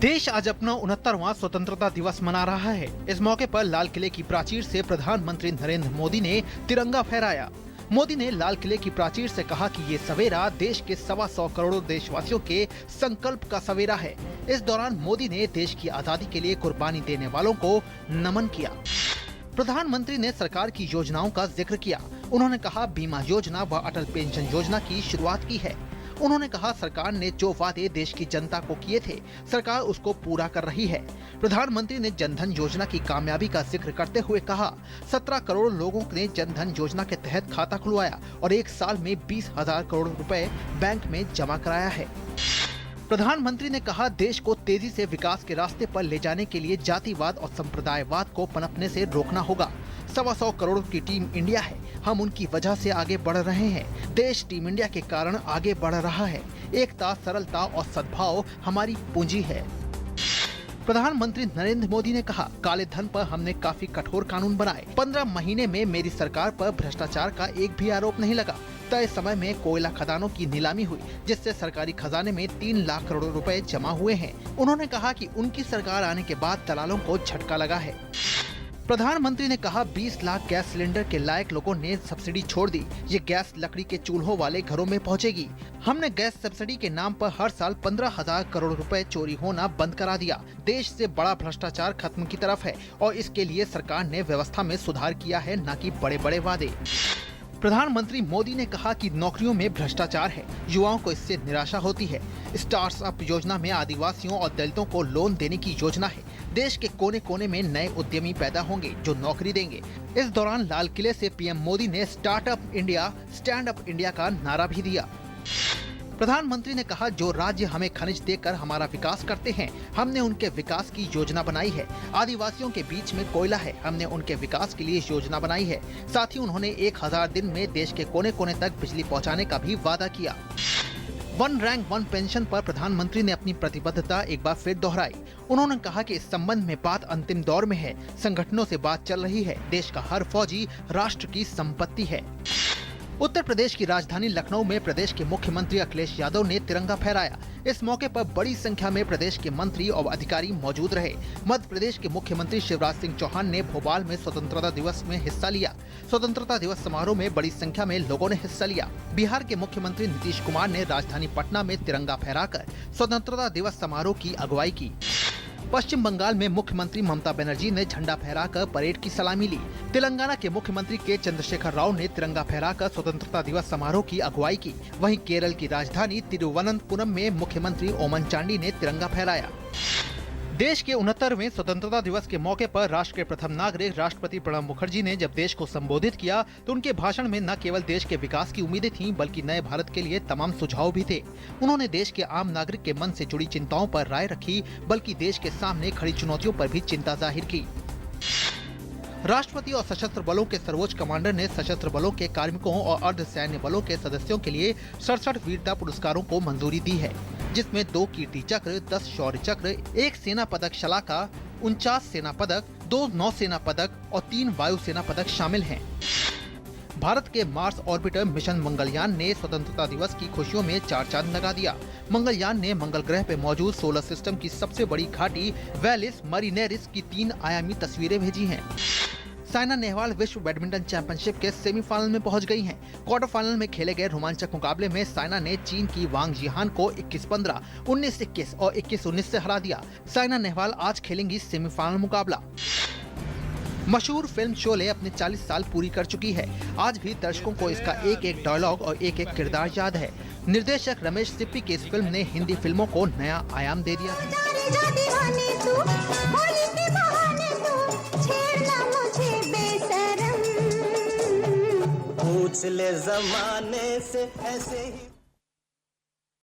देश आज अपना 69वां स्वतंत्रता दिवस मना रहा है। इस मौके पर लाल किले की प्राचीर से प्रधानमंत्री नरेंद्र मोदी ने तिरंगा फहराया। मोदी ने लाल किले की प्राचीर से कहा कि ये सवेरा देश के 125 करोड़ देशवासियों के संकल्प का सवेरा है। इस दौरान मोदी ने देश की आजादी के लिए कुर्बानी देने वालों को नमन किया। प्रधानमंत्री ने सरकार की योजनाओं का जिक्र किया। उन्होंने कहा बीमा योजना व अटल पेंशन योजना की शुरुआत की है। उन्होंने कहा सरकार ने जो वादे देश की जनता को किए थे, सरकार उसको पूरा कर रही है। प्रधानमंत्री ने जनधन योजना की कामयाबी का जिक्र करते हुए कहा 17 करोड़ लोगों ने जनधन योजना के तहत खाता खुलवाया और एक साल में 20,000 करोड़ रुपए बैंक में जमा कराया है। प्रधानमंत्री ने कहा देश को तेजी से विकास के रास्ते पर ले जाने के लिए जातिवाद और संप्रदायवाद को पनपने से रोकना होगा। 125 करोड़ की टीम इंडिया है, हम उनकी वजह से आगे बढ़ रहे हैं। देश टीम इंडिया के कारण आगे बढ़ रहा है। एकता, सरलता और सद्भाव हमारी पूंजी है। प्रधानमंत्री नरेंद्र मोदी ने कहा काले धन पर हमने काफी कठोर कानून बनाए। 15 महीने में मेरी सरकार पर भ्रष्टाचार का एक भी आरोप नहीं लगा। तय समय में कोयला खदानों की नीलामी हुई, जिससे सरकारी खजाने में 3 लाख करोड़ रुपए जमा हुए हैं। उन्होंने कहा कि उनकी सरकार आने के बाद दलालों को झटका लगा है। प्रधानमंत्री ने कहा 20 लाख गैस सिलेंडर के लायक लोगों ने सब्सिडी छोड़ दी। ये गैस लकड़ी के चूल्हों वाले घरों में पहुंचेगी। हमने गैस सब्सिडी के नाम पर हर साल 15,000 करोड़ रुपए चोरी होना बंद करा दिया। देश से बड़ा भ्रष्टाचार खत्म की तरफ है और इसके लिए सरकार ने व्यवस्था में सुधार किया है, न कि बड़े बड़े वादे। प्रधानमंत्री मोदी ने कहा कि नौकरियों में भ्रष्टाचार है, युवाओं को इससे निराशा होती है। स्टार्टअप योजना में आदिवासियों और दलितों को लोन देने की योजना है। देश के कोने कोने में नए उद्यमी पैदा होंगे जो नौकरी देंगे। इस दौरान लाल किले से पीएम मोदी ने startup India, stand up India का नारा भी दिया। प्रधानमंत्री ने कहा जो राज्य हमें खनिज देकर हमारा विकास करते हैं, हमने उनके विकास की योजना बनाई है। आदिवासियों के बीच में कोयला है, हमने उनके विकास के लिए योजना बनाई है। साथ ही उन्होंने 1000 दिन में देश के कोने कोने तक बिजली पहुंचाने का भी वादा किया। वन रैंक वन पेंशन पर प्रधानमंत्री ने अपनी प्रतिबद्धता एक बार फिर दोहराई। उन्होंने कहा कि इस संबंध में बात अंतिम दौर में है। संगठनों से बात चल रही है। देश का हर फौजी राष्ट्र की संपत्ति है। उत्तर प्रदेश की राजधानी लखनऊ में प्रदेश के मुख्यमंत्री अखिलेश यादव ने तिरंगा फहराया। इस मौके पर बड़ी संख्या में प्रदेश के मंत्री और अधिकारी मौजूद रहे। मध्य प्रदेश के मुख्यमंत्री शिवराज सिंह चौहान ने भोपाल में स्वतंत्रता दिवस में हिस्सा लिया। स्वतंत्रता दिवस समारोह में बड़ी संख्या में लोगों ने हिस्सा लिया। बिहार के मुख्यमंत्री नीतीश कुमार ने राजधानी पटना में तिरंगा फहराकर स्वतंत्रता दिवस समारोह की अगुवाई की। पश्चिम बंगाल में मुख्यमंत्री ममता बनर्जी ने झंडा फहराकर परेड की सलामी ली। तेलंगाना के मुख्यमंत्री के चंद्रशेखर राव ने तिरंगा फहराकर स्वतंत्रता दिवस समारोह की अगुवाई की। वहीं केरल की राजधानी तिरुवनंतपुरम में मुख्यमंत्री ओमन चांडी ने तिरंगा फहराया। देश के 69वें स्वतंत्रता दिवस के मौके पर राष्ट्र के प्रथम नागरिक राष्ट्रपति प्रणब मुखर्जी ने जब देश को संबोधित किया तो उनके भाषण में न केवल देश के विकास की उम्मीदें थीं, बल्कि नए भारत के लिए तमाम सुझाव भी थे। उन्होंने देश के आम नागरिक के मन से जुड़ी चिंताओं पर राय रखी, बल्कि देश के सामने खड़ी चुनौतियों पर भी चिंता जाहिर की। राष्ट्रपति और सशस्त्र बलों के सर्वोच्च कमांडर ने सशस्त्र बलों के कार्मिकों और अर्ध सैन्य बलों के सदस्यों के लिए 67 वीरता पुरस्कारों को मंजूरी दी है, जिसमें 2 कीर्ति चक्र, 10 शौर्य चक्र, 1 सेना पदक शलाका, 49 सेना पदक, 2 नौसेना पदक और 3 वायुसेना पदक शामिल हैं। भारत के मार्स ऑर्बिटर मिशन मंगलयान ने स्वतंत्रता दिवस की खुशियों में 4 चांद लगा दिया। मंगलयान ने मंगल ग्रह पे मौजूद सोलर सिस्टम की सबसे बड़ी घाटी वेलिस मरीनेरिस की 3 आयामी तस्वीरें भेजी हैं। साइना नेहवाल विश्व बैडमिंटन चैंपियनशिप के सेमीफाइनल में पहुंच गई हैं। क्वार्टर फाइनल में खेले गए रोमांचक मुकाबले में साइना ने चीन की वांग जिहान को 21-15, 19-21 और 21-19 से हरा दिया। साइना नेहवाल आज खेलेंगी सेमीफाइनल मुकाबला। मशहूर फिल्म शोले अपने 40 साल पूरी कर चुकी है। आज भी दर्शकों को इसका एक एक डायलॉग और एक एक किरदार याद है। निर्देशक रमेश सिप्पी की इस फिल्म ने हिंदी फिल्मों को नया आयाम दे दिया है। पूछ ले ज़माने से ऐसे ही